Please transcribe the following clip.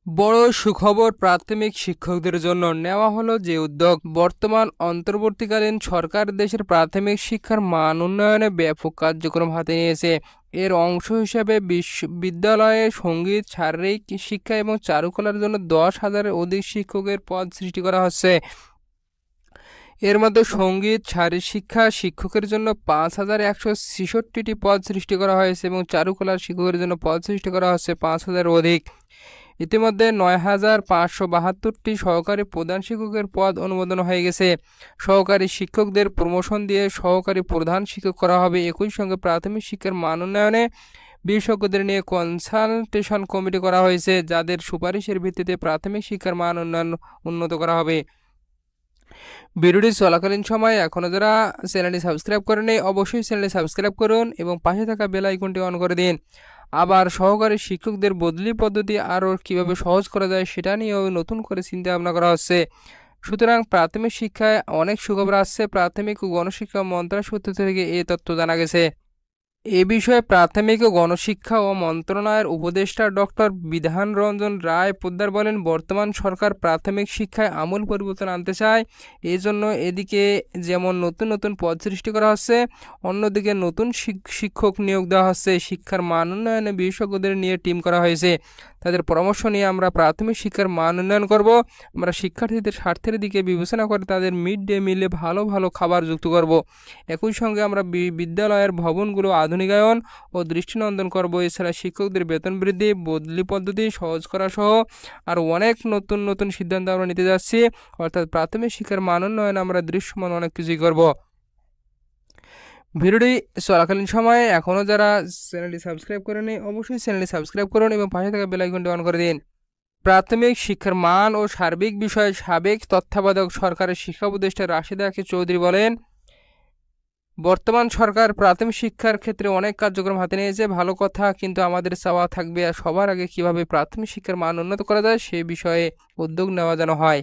বড় সুখবর প্রাথমিক শিক্ষকদের জন্য নেওয়া হলো যে উদ্যোগ। বর্তমান অন্তর্বর্তীকালীন সরকার দেশের প্রাথমিক শিক্ষার মান উন্নয়নে ব্যাপক কার্যক্রম হাতে নিয়েছে। এর অংশ হিসেবে বিদ্যালয়ে সঙ্গীত, শারীরিক শিক্ষা এবং চারুকলার জন্য 10,000-এর অধিক শিক্ষকের পদ সৃষ্টি করা হচ্ছে। এর মধ্যে সঙ্গীত, শারীরিক শিক্ষা শিক্ষকের জন্য 5,166টি পদ সৃষ্টি করা হয়েছে এবং চারুকলার শিক্ষকের জন্য পদ সৃষ্টি করা হচ্ছে 5,000 অধিক। ইতিমধ্যে 9,572টি সহকারী প্রধান শিক্ষকের পদ অনুমোদন হয়ে গেছে। সহকারী শিক্ষকদের প্রমোশন দিয়ে সহকারী প্রধান শিক্ষক করা হবে। একই সঙ্গে প্রাথমিক শিক্ষার মান উন্নয়নে বিশেষজ্ঞদের নিয়ে কনসালটেশন কমিটি করা হয়েছে, যাদের সুপারিশের ভিত্তিতে প্রাথমিক শিক্ষার মান উন্নত করা হবে। ভিডিওটি চলাকালীন সময়ে এখনও যারা চ্যানেলটি সাবস্ক্রাইব করেনি অবশ্যই চ্যানেলটি সাবস্ক্রাইব করুন এবং পাশে থাকা বেল আইকনটি অন করে দিন। আবার সহকারী শিক্ষকদের বদলি পদ্ধতি আরও কীভাবে সহজ করা যায় সেটা নিয়েও নতুন করে চিন্তা ভাবনা করা হচ্ছে। সুতরাং প্রাথমিক শিক্ষায় অনেক সুখবর আসছে। প্রাথমিক ও গণশিক্ষা মন্ত্রণালয় সূত্র থেকে এই তথ্য জানা গেছে। এ বিষয়ে প্রাথমিক ও গণশিক্ষা ও মন্ত্রণালয়ের উপদেষ্টা ডক্টর বিধান রঞ্জন রায় পোদ্দার বলেন, বর্তমান সরকার প্রাথমিক শিক্ষায় আমূল পরিবর্তন আনতে চায়। এই জন্য এদিকে যেমন নতুন নতুন পদ সৃষ্টি করা হচ্ছে, অন্যদিকে নতুন শিক্ষক নিয়োগ দেওয়া হচ্ছে। শিক্ষার মান উন্নয়নে বিশেষজ্ঞদের নিয়ে টিম করা হয়েছে। তাদের পরামর্শ নিয়ে আমরা প্রাথমিক শিক্ষার মান উন্নয়ন করব। আমরা শিক্ষার্থীদের স্বার্থের দিকে বিবেচনা করে তাদের মিড ডে মিলে ভালো ভালো খাবার যুক্ত করব। একই সঙ্গে আমরা বিদ্যালয়ের ভবনগুলো আধুনিকায়ন ও দৃষ্টিনন্দন করব। এছাড়া শিক্ষকদের বেতন বৃদ্ধি, বদলি পদ্ধতি সহজ করা সহ আর অনেক নতুন নতুন সিদ্ধান্ত আমরা নিতে যাচ্ছি। অর্থাৎ প্রাথমিক শিক্ষার মান উন্নয়নে আমরা দৃশ্যমান অনেক কিছুই করব। ভিডিওটি চলাকালীন সময়ে এখনও যারা চ্যানেলটি সাবস্ক্রাইব করেনি অবশ্যই চ্যানেলটি সাবস্ক্রাইব করুন এবং পাশে থাকা বেল আইকনটি অন করে দিন। প্রাথমিক শিক্ষার মান ও সার্বিক বিষয়ে সাবেক তত্ত্বাবধায়ক সরকারের শিক্ষা উপদেষ্টা রাশেদা আক্তার চৌধুরী বলেন, বর্তমান সরকার প্রাথমিক শিক্ষার ক্ষেত্রে অনেক কার্যক্রম হাতে নিয়েছে, ভালো কথা, কিন্তু আমাদের চাওয়া থাকবে সবার আগে কিভাবে প্রাথমিক শিক্ষার মান উন্নত করা যায় সে বিষয়ে উদ্যোগ নেওয়া যেন হয়।